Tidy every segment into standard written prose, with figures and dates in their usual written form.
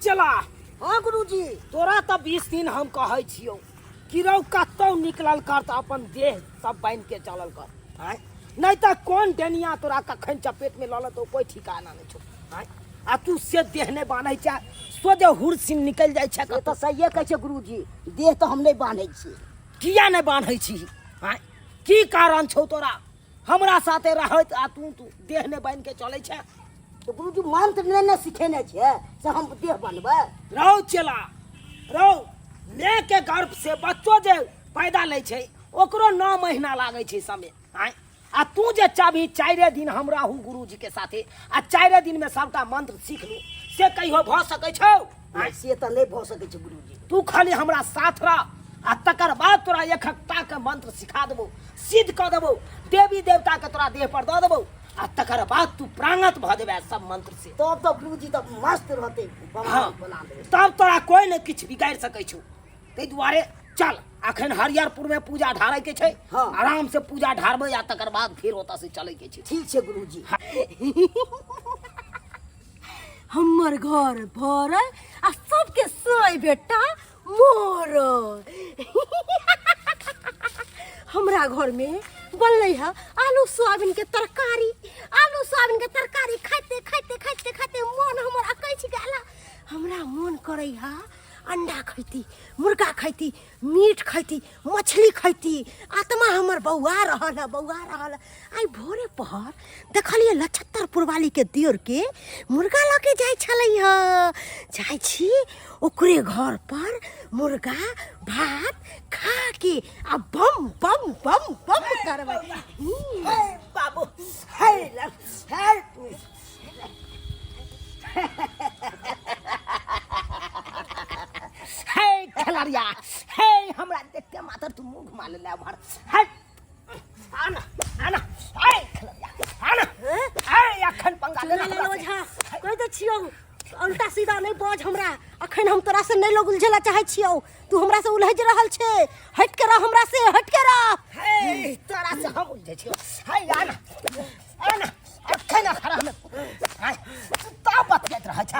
चला। हाँ गुरुजी, तोरा तो 20 दिन हम कहे छियो कि रौ कतौ निकलल कर तो अपन देह सब बांध के चलल कर, नहीं तो कौन डेनिया तोरा कखन चपेट में लल तो कोई ठिकाना नहीं छो। आ तू से देह नहीं बांधे छ, सोझे हुरसिन निकल जाय छ। तो सही कहे छ गुरुजी, देह तो हम नहीं बांधे छी। किया नहीं बांधे छी? की कारण छौ तोरा? हमरा साथे रहत आ तू देह नहीं बांध के चले छ। तो गुरुजी मंत्र नहीं सिखेने छे से हम देह बांधबे। रौ चला, रौ ले के गर्भ से बच्चो जे पैदा ले छे ओकरो 9 महीना लागे छे समय। आ तू जे चाबी 4 दिन हम रहू गुरुजी के साथे आ 4 दिन में सबटा मंत्र सीख लू, से कहियो भ सकै छौ? से तो नहीं भ सकै छै गुरुजी। तू खाली हमरा साथ रह आ तकर बाद तोरा एकटा के मंत्र सिखा देबो, सिद्ध क देबो, देवी देवता के तोरा देह पर द देबो आ तकर बाद तू प्रांगत भ देबे सब मंत्र से। तब तो गुरुजी तो मस्त रहते। हाँ, तब तोरा कोई न किछ बिगाड़ सकै छौ। तै दुआरे चल, अखन हरिहरपुर में पूजा ढारे के छै। हाँ। आराम से पूजा ढारबे आ तकर बाद फिर ओता से चले के छै। ठीक छै गुरुजी। हमर घर भरल आ सबके सोई बेटा मोर। हमरा घर में बनले है आलू सोयाबीन के तरकारी। आलू सोयाबीन के तरकारी खाते खाते खाते खाते मन हमर अकैछ गेला। हमरा मन करे है अंडा खैती, मुर्गा खैती, मीट खैती, मछली खैती। आत्मा हमर बौआ रहल है, बौआ रहल है। आई भोरे पहर देखलिए लछत्तरपुर वाली के दियर के मुर्गा लके जाय छलै ह। जाय छी ओकरे घर पर मुर्गा भात खा के आ बम बम बम बम करबै। हे बाबू, हे हे खलरिया, हे हमरा देख के माथर तू मुंह घुमा ले भर। हे आना आना, हे खलरिया आना, हे अखन पंगा ले ले ओझा कह दे छियो उल्टा सीधा नहीं बाज हमरा। अखन हम तोरा से नहीं लोग उलझेला चाहे छियो, तू हमरा से उलझ रहल छे। हट के रह, हमरा से हट के रह। हे तोरा से हम उलझे छियो। हे आना आना, अखन खरा में हाय ता बतियत रह छ।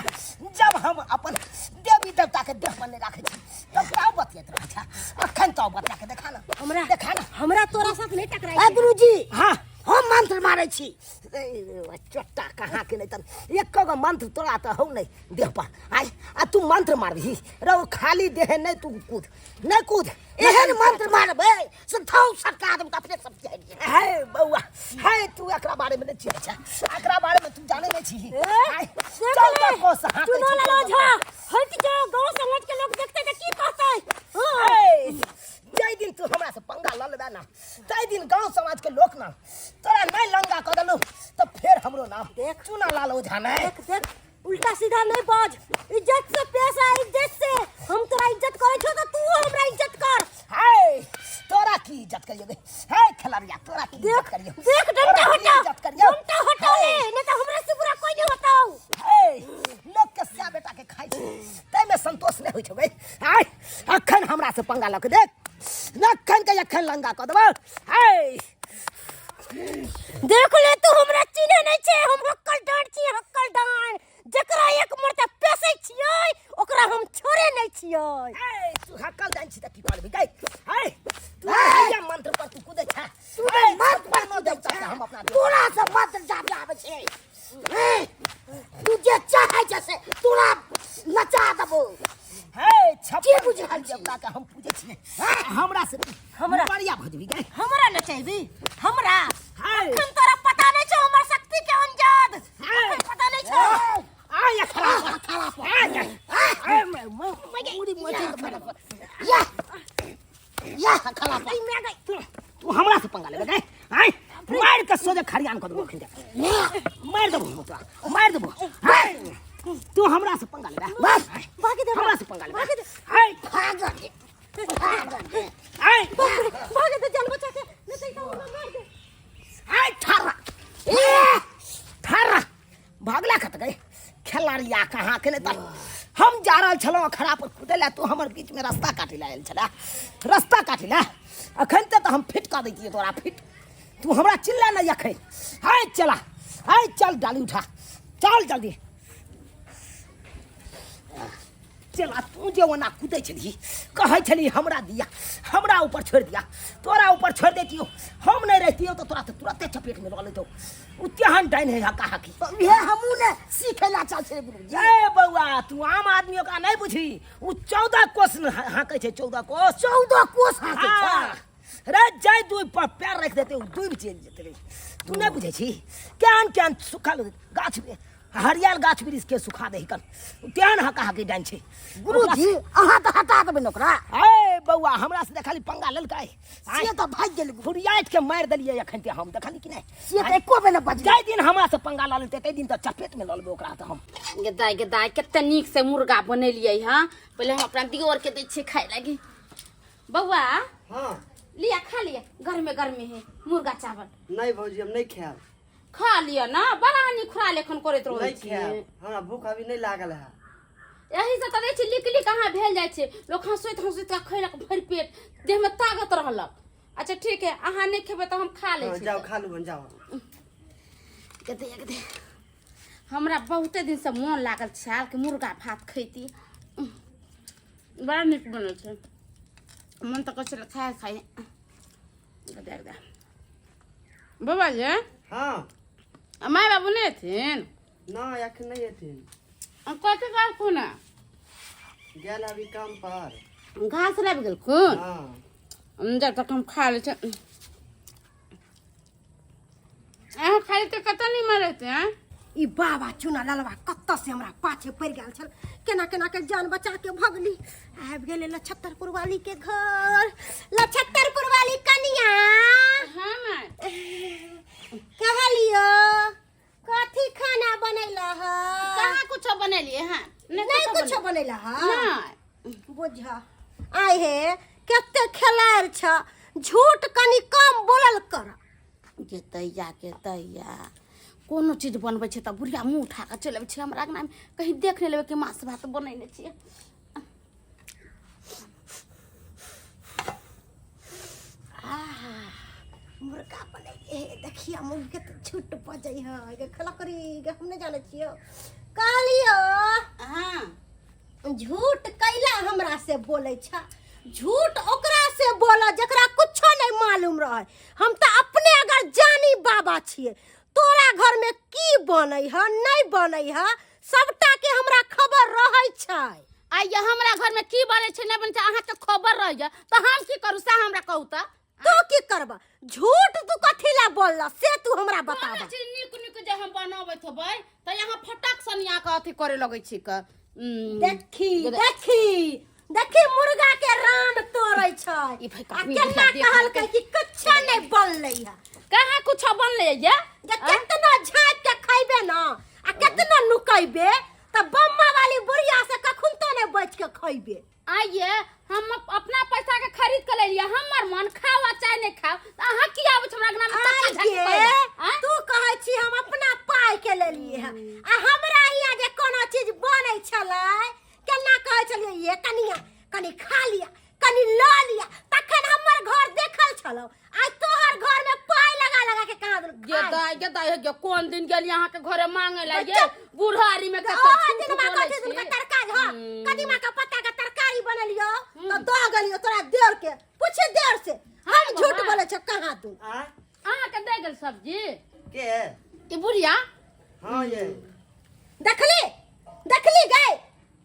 जब हम अपन देवी देवता के देह बने राखे छी तब ता बतियत रह छ। अखन तो बतिया के देखा ना, हमरा देखा ना। हमरा तोरा साथ नहीं टकराई। ए गुरुजी, हाँ हम मंत्र मारे छी। चट्टा कहाँ के नहीं तन एक गो मंत्र तोरा तो हो नहीं देह पर। आ तू मंत्र मारबी रो, खाली देह नहीं तू कूद नहीं कूद। एहन मंत्र मारबे से थौ सटका देब अपने सब जाय। हे बौआ, हे तू एकरा बारे में नहीं चिन्है छ, एकरा बारे में तू जाने नहीं छी। चल तो को सहा तू न ला ओझा, हट जाओ। गांव समाज के लोग देखते त की कहतै? हे जय दिन तू हमरा से पंगा ल लेबे ना, तै दिन गांव समाज के लोग ना तोरा नहीं लंगा क देलु तो फिर हमरो नाम देख चुना लाल ओझा ने। देख देख, उल्टा सीधा नहीं बाज। इज्जत से पेश आ, इज्जत से। हम तोरा इज्जत करे छो तो तू हमरा इज्जत कर। हे तोरा की इज्जत करियो बे? हे खलरिया तोरा की इज्जत करियो? देख डंडा हटा, इज्जत करियो, डंडा हटा ले, नहीं तो हमरा से बुरा कोई नहीं होताऊ। हे लोग के सिया बेटा के खाइ छी तै में संतोष नहीं होय छ बे। हाय अखन हमरा से पंगा ल के देख, नखन के अखन लंगा क देबो। हे देख ले, तू हमरा चिन्हे नहीं छे। हम हक्कल डांड छी, हक्कल डांड। जकरा एक मरते पेसै छियै ओकरा हम छोड़े नहीं छियै। हे तू हक्कल जान छी त की करबी गई? हे तू ये मंत्र पर तू कूदे छ। तू मंत्र पर न देवता के हम अपना तोरा से मंत्र जाबे आवे छे। तू जे चाहे जैसे तोरा नचा देबो। हे के बुझाल छै? देवता के हम पूजे छी। हमरा से हमरा बढ़िया भजबी गई। हमरा नचैबी? हमरा हाय अखन तोरा पता नहीं छौ हमर शक्ति के अंजाद। हाय पता नहीं छौ। आया खराब खराब आया मुड़ी मोचे या खलास आई मैं गई। तू हमरा से पंगा लेबे गई? हाय मार के सोजे खरियान क देबो। मार देबो, मार देबो। तू हमरा से पंगा लेबे? बाकी दे हमरा से पंगा ले भागे दे। हाय भाग रे भाग रे हाय भागे तो जान बचा के नहीं तो इतना मार दे। हाय थारा भागला खत गए खेलाड़िया कहाँ के नहीं हम जा रहा छलो खड़ा पर कूदेला तू हमर बीच में रास्ता काटे लायल छला रास्ता काटे ला अखन तक हम फिट कर देती तोरा फिट तू हमरा चिल्ला नहीं अखन हाय चला हाय चल डाली उठा चल जल्दी चला तू जे ओना कूदै छली कहै छली हमरा दिया हमरा ऊपर छोड़ दिया तोरा ऊपर छोड़ देतियो हम नहीं रहतियो तो तोरा तो तुरंते चपेट में लग लेतो उ तेहन डाइन है हका हकी ये हमू ने सीखेला चल छे गुरुजी ए बउआ तू आम आदमियों का नहीं बुझी उ 14 कोस हाकै छे 14 कोस 14 कोस हाके हाँ। रे जाय दू पर पैर रख देते डूब चल जेते रे तू नहीं बुझे छी केहन सुखल गाछ में हरियल गाछ वृक्ष के सुखा दे कन केहन हका हकी डाइन छे गुरुजी अहाँ तो हटा देबे नोकरा ए बउआ हमरा से देखली पंगा ललकै से तो भाग गेल फुरियाट के मार देलिए अखन ते हम देखली कि नहीं से तो एको बे न बच जाय दिन हमरा से पंगा ल लेते ते दिन तो चपेट में ल लेबे ओकरा तो हम गदाई कते नीक से मुर्गा बनेलिए हां पहले हम अपना दियोर के दै छी खाए लागी बउआ हाँ लिया खा लिया घर में है मुर्गा चावल नहीं भौजी हम नहीं खाएब खा लिया ना बड़ा नी खुआ लेखन करैत रहै नहीं छी खाएब हमरा भूख अभी नहीं लागल है यही से तदै छी लिकली कहाँ भेल जाय छै लोग हंसैत का खैलक भरि पेट देह में ताकत रहलक अच्छा ठीक है अहाँ नहीं खेबै त हम खा लै हाँ, छी जाओ खा लू जाओ कते हमरा बहुते दिन से मन लागल छाल के मुर्गा भात खैती बड़ा नीक बनल छै मन तो कछ खाए गदा बाबा जी हाँ माय बाबू नहीं थिन ना अखन नहीं एथिन कथी काल खुना गेल अभी काम पर घास लाबि गेल खुन हाँ जब तक हम खा ले अहाँ खाली तो कतऽ नहीं मरते हैं ई बाबा चुना ललवा कत्ता से हमरा पाछे पड़ गेल छल केना केना के जान बचा के भगली आबि गेले लछत्तरपुर वाली के घर लछत्तरपुर वाली कनिया हाँ माय कहलियो कथी खाना बनैला ह कहाँ कुछ बनेलिए हैं नहीं कुछ बनैला ह नहीं बुझा आइ हे कते खेलार छ झूठ कनी कम बोलल कर के तैया कोनो चीज बनबै छै त बुढ़िया मुंह उठा के चलि अबै छै हमरा अंगना में कहीं देख नहीं लेबै कि मांस भात बनैने छियै मुर्गा बनैले देखिया मुर्गी के तो छूट पजै है गे खला करी गे हम नहीं जाने छियो कहलियो हाँ झूठ कैला हमरा से बोले छ झूठ ओकरा से बोला जकरा कुछो नहीं मालूम रहे हम तो अपने अगर जानी बाबा छिए तोरा घर में की बनै है नहीं बनै है सबटा के हमरा खबर रहै छै आइया हमरा घर में की बने छै नहीं बने छै अहाँ के खबर रह जा तो हम की करू से हमरा कहू त तू की करबा झूठ तू कथी ला बोलला से तू हमरा बताबा नीक जे हम बनाबैत हेबै त यहाँ फटक सनिया के अथी करे लगै छी क देखी मुर्गा के रान तोड़ै छै ई भाई आ कखनी केना देख कहलकै कि कुछ नहीं बनलै है कहाँ कुछ बनले ये जे केतना झाँक के खैबे ना आ केतना नुकैबे त बम्मा वाली बुढ़िया से कखुन तो नहीं बच के खैबे आइए हम अपना पैसा के खरीद के ले लिया हमर मन खावा चाहे नहीं खाओ त अहाँ की आबै छै हमरा अंगना में तक्का झाँकी करे तू कहै छी हम अपना पाई के लेलिए है आ हमरा हिया जे कोनो चीज बनै छलै केना कहै छलिए ये कनिया कनी खा लिया कनी ल लिया तखन हमर घर देखल छलो आज तोहर घर में पाई लगा के कहां गदाई है कौन दिन गेली अहाँ के घरे मांगे ला ये बुढ़ारी में कते दिन में कथि दिन के तरकारी ह कदीमा के पत्ता के तरकारी बनलियो तो दो गलियो तोरा देर के पूछे देर से हम झूठ बोले छ कहां तू अहाँ के दे गेल सब्जी के ई बुढ़िया हाँ ये देखली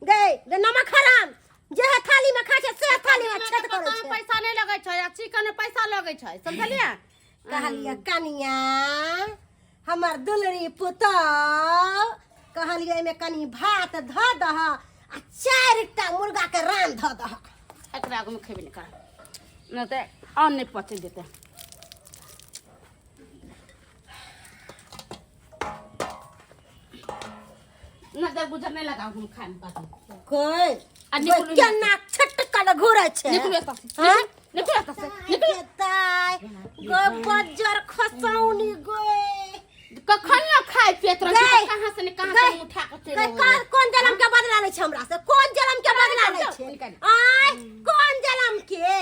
गए नमक हराम जे थाली में खा छै से थाली में छेद करै छै पैसा नहीं लगे छै आ चिकन में पैसा लगे छै समझलिए कहलिए कनिया हमर दुलरी पुतौ कहलिए में कनी भात ध दह आ 4टा मुर्गा के रान ध दह एकरा आगू में खेबे नहीं कर न ते और नहीं पचे देते नजर गुजर नहीं लगा हम खाए में बात कोई आ निकलू केना छटका घोरे छे निकलू एतऽ से हां निकलू एतऽ से निकलू ताई गो बज्जर खसौनी गए कखन न खाय पेट रही कहां से उठा के चले कौन जन्म के बदला ले छे हमरा से कौन जन्म के बदला ले छे आय कौन जन्म के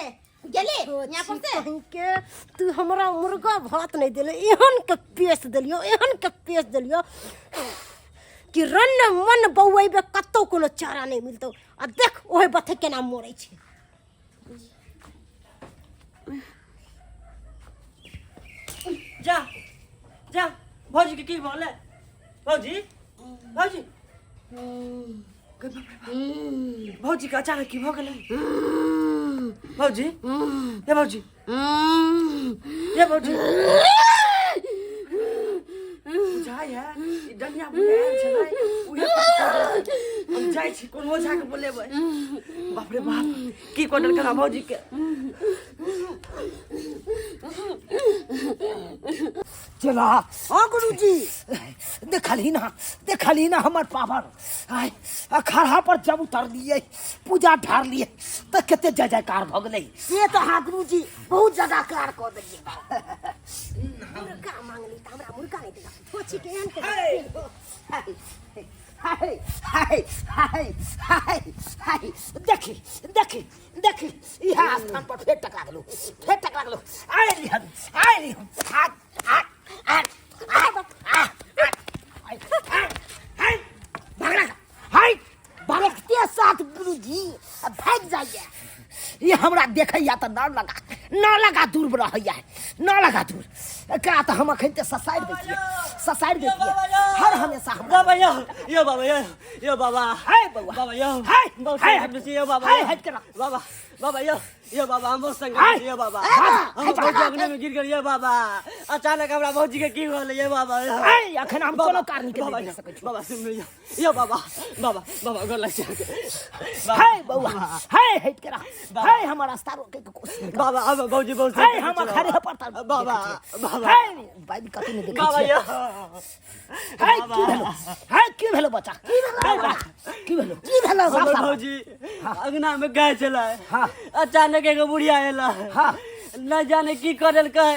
गेली यहां पर से के तू हमरा मुर्गा भात नहीं देले एहन के पेश देलियो कि रन मन बौएबे कत्तो कोनो चारा नहीं मिलतो आ देख ओहे बथे केना मोरै छे जा जा भौजी के की बोले भौजी भौजी भौजी का अचानक की भ गेलै भौजी ये भौजी ये भौजी बुझाय है ई डनिया बुझाय छै उहे हम जाय छी कोन ओझा के बोलेबै बाप रे बाप की कोडल करा भौजी के चला हाँ गुरुजी देखली ना हमार पावर आय अखाड़ा पर जब उतर लिए पूजा ढार लिए तो केते जय जयकार भ गेलै से तो हाँ गुरुजी बहुत जगह कार कर देलिए मुर्गा मांगली त हमरा मुर्गा नहीं देला पोछी के एहन के हाय हाय हाय हाय हाय देखी यहाँ स्थान पर फेर टकरा गेलो आइली हम भगते साथ गुरुजी भाग जाइए ये हमरा देखैया त न लगा दूर रहैया न लगा दूर का त हम अखन ते ससाइड देतिए हर हमेशा हम बाबा यो बाबा यो बाबा हाय बउआ बाबा यो हाय हाय हमसे यो बाबा हाय हट करा बाबा बाबा यो बाबा हम संग यो बाबा हाय, हम भौजी अपने में गिर गए ये बाबा अचानक हमरा भौजी के की होले ये बाबा हाय अखन हम कोनो कारण के बाबा नहीं दे सकै छी बाबा सुन यो बाबा गोर लग जा हाय बउआ हाय हट करा हाय हमर रास्ता रोके के कोशिश बाबा अब भौजी बहुत हाय हम खड़े पड़ता बाबा हाय बाई कति नहीं बाबा देखै यो हाय की भेलो बच्चा की भेलो हमर भौजी अंगना में गाय चला हाँ। अचानक एगो बुढ़िया एला हाँ। न जाने की करल कहे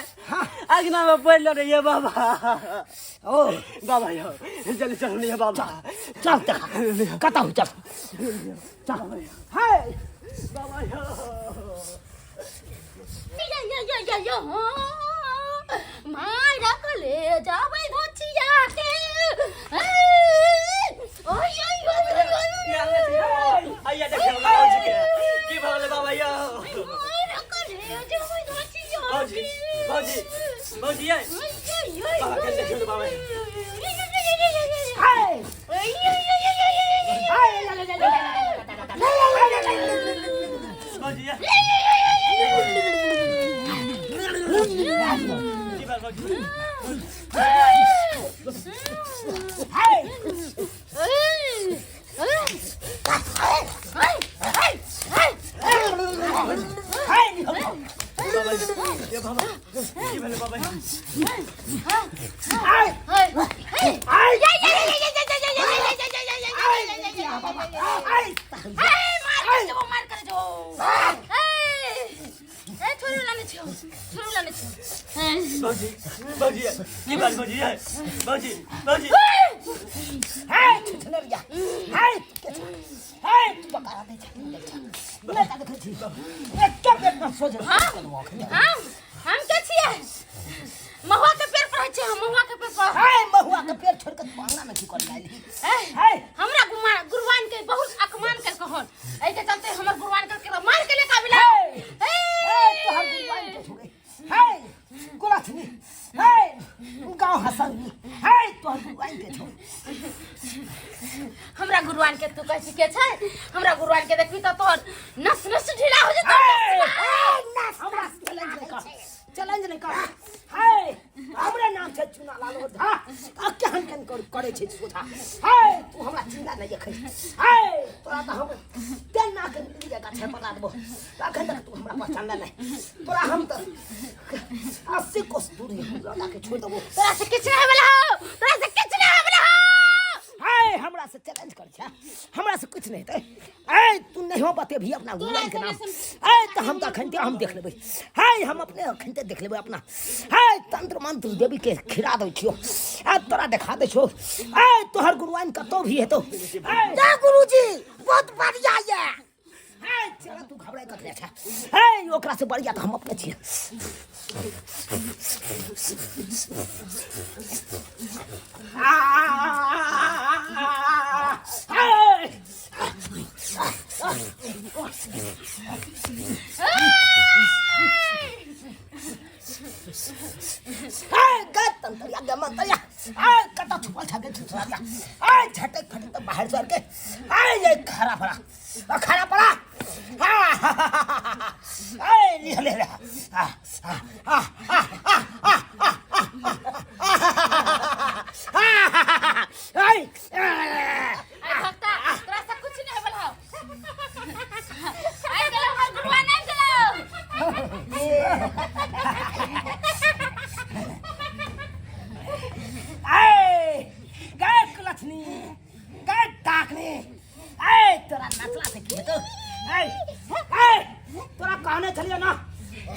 अंगना में पड़ल रे ये बाबा ओ बाबा यो जल्दी चल ये बाबा चल देखा कता हो चल हाय बाबा यो यो माय रखले जाबै धोचिया के ओय आइया देख भौजी के की भले बाबा यो रखले जाबै धोचिया भौजी बाबा के देख बाबा हाय भौजी भौजी हाय छनरिया हाय तू बका दे मैं का देखै छी एक पेट में सोजे हम के छियै महुआ के पेड़ पर छै महुआ के पेड़ पर हाय महुआ के पेड़ छोड़ के तू अंगना में की कर लाइली हाय हमरा गुरुवान के बहुत अपमान कर कहन एहि के चलते हमर गुरुवान के मार के लेका बिला तो हर गुरुवान के छोड़े हाय गुलाथनी हाय गांव हसनी हाय तो हर गुरुवान के छोड़ हमरा गुरुवान के तू कहै के छै हमरा गुरुवान के देखबी त तोर नस ढीला हो जेतौ हमरा चैलेंज नहीं कर हाय हमरे नाम से चुना लालो धा आ केहन करे छै सोधा हाय तू हमरा चिंता नहीं देखै हाय तोरा त हम तेन ना के जगह छै बता देबो अखन तक तू हमरा पहचान नहीं तोरा हम त 80 कोस दूरी लगा के छोड़ देबो तोरा से किछ नहीं होला हाय हाय हमरा से चैलेंज कर छै है हमरा से कुछ नहीं दे ए तू नहीं हो बते भी अपना गुरुआइन के नाम ए तो हम का खंते हम देख लेबै है हम अपने खंते देख लेबै अपना है तंत्र मंत्र देवी के खिरा दे छियो आ तोरा दिखा दे छो ए तोहर गुरुआइन कतो भी है तो जा गुरुजी बहुत बढ़िया ये है चला तू घबराई कथले छ है ओकरा से बढ़िया तो हम अपने छियै तंतरिया गमंतरिया कटा छुपल छाके छुसरिया झटक फटक तो बाहर सर के ये खरा पड़ा ले ले भक्ता तोरा से कुछ नहीं बोलाओ आई गलो हमर गुरुआ नहीं गलो गाय कुलथनी गाय टाकने तोरा नचला से की तो तोरा कहने छलियो ना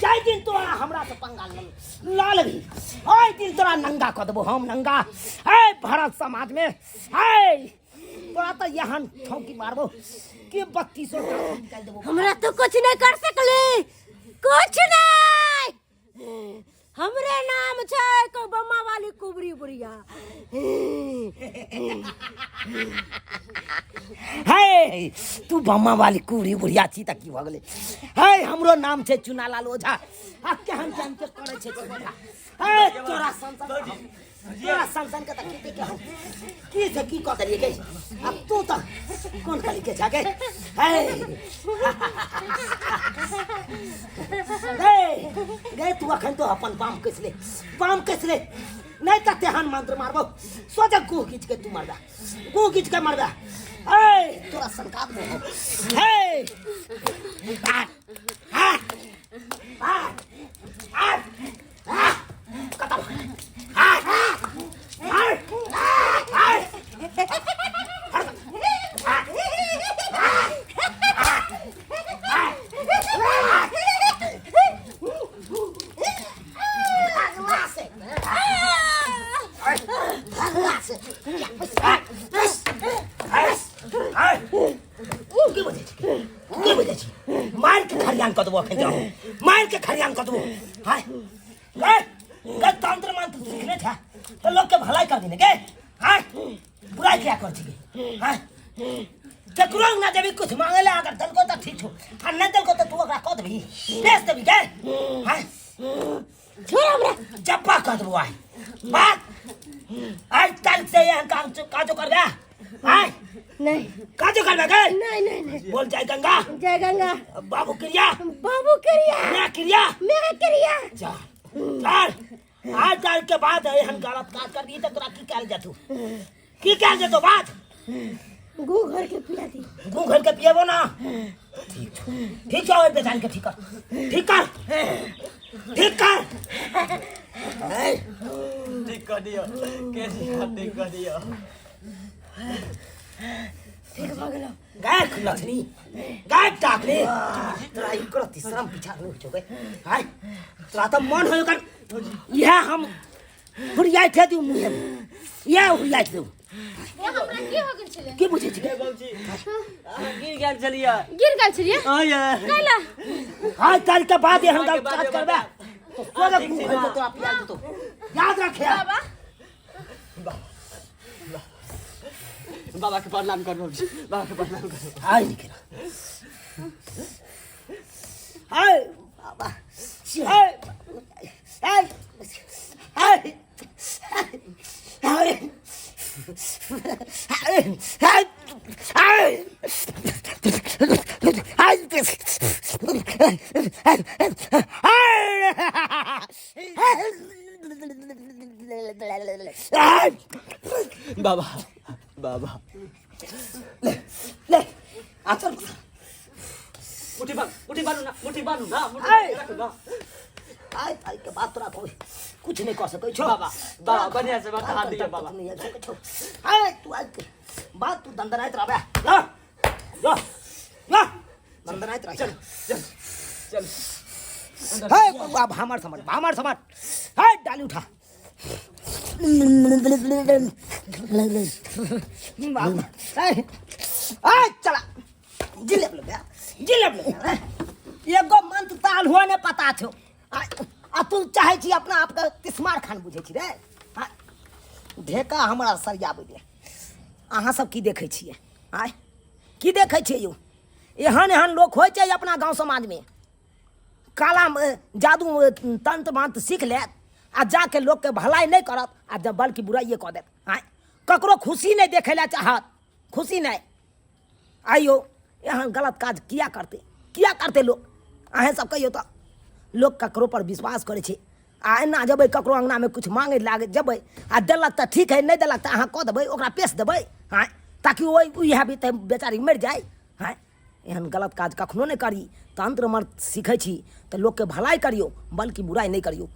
जाय दिन तोरा हमरा से पंगा ला लगी ओइ दिन तोरा नंगा क देबो हम नंगा भारत समाज में तोरा तो यहाँ ठोकी मारबो कि 3200 निकाल देबो हमरा तो कुछ नहीं कर सकले कुछ नहीं हमरे नाम छै को बम्मा वाली कुबरी बुढ़िया है तू बम्मा वाली कुबरी बुढ़िया छी त की भ गेलै है हमरो नाम छै चुनालाल ओझा आ केहन केहन के करे छै ओझा है तोरा संसन के त खेती के हम की से की क करिए गई अब तू त कोन कली के जागे है गए तू अखन तो अपन पाम कसले नहीं तो तेहन मंत्र मारबो सोचा गु खींच के तू मरदा तोरा संकाप में है मार के खरियान क देबो मार के खरियान क देबो हाय गए तंत्र मंत्र सीखने था तो लोग के भलाई कर देने के हाय बुराई क्या कर छी हाय केकरो ना देबी कुछ मांगले अगर दल को तो ठीक हो आ न दल को तो तू ओकरा क देबी बेच देबी के हाय छोड़ हमरा जप्पा क देबो आई बात आज तक से यहां काम काजो कर गया हाय नहीं काजो कर गया नहीं बोल जय गंगा बाबू क्रिया मैं क्रिया चल आज जाल के बाद एहन गलत काज कर दी तो तोरा की कहल जातू की कहल जातो बात गु घर के पिया दी गु घर के पिएबो ना ठीक छो ओइ बेचान के ठीक कर ठीक कर दियो कैसे ठीक कर दियो ठीक भ गेलो गाय लक्ष्मी गाय टाकले तोरा इकरो तीसरा पीछा हो गए हाय तोरा तो मन हो कर यह हम हुरिया थे दू मुहे यह हुरिया दू ये हमरा की हो गेल छले की बुझे छी बाबूजी गिर गेल छलिए हां ये कैला हां कल के बाद हम काज करबे तो सोरे मुंह तो आप याद तो याद रखे बाबा के प्रणाम कर बाबूजी हाय निकला हाय बाबा हाय हाय हाय हाय बाबा ले आचल मुट्ठी बांधू ना रखो ना आय ताई के बात तोरा कोई कुछ नहीं कर सकै छो बाबा बढ़िया से बता दियो बाबा हाय तू आज बात तू दंदनाइत रहबे ला ला ला दंदनाइत रह चल चल चल हे अब हमर समझ हे डाली उठा चला जिलेब ले एगो मंत्र ताल हुआ ने पता छो आ तू चाहे छी अपना आप के तिस्मार खान बुझे छी रे ढेका हमरा सरियाबै दे अहाँ सब की देखै छियै आय की देखै छियै यौ एहन एहन लोक होइ छै अपना गांव समाज में काला जादू तंत्र मंत्र सीख लेत आ जाके लोग के भलाई नहीं करत आ जब बल्कि बुराइए कऽ देत आय ककरो खुशी नहीं देखे ला चाहत खुशी नहीं आइयो एहन गलत काज किया करते लोग अहें सब कहियो तो लोग ककरो पर विश्वास करे छे आ एना जब ककरो अंगना में कुछ मांगे लागे जब आ देलक तो ठीक है नहीं देलक तो अहाँ कह देबै ओकरा पेश देबै हाँ ताकि वही भी बेचारी मर जाए हाँ एहन गलत काज कखनो नहीं करी तंत्र मंत्र सीखै छी तो लोग के भलाई करियो बल्कि बुराई नहीं करियो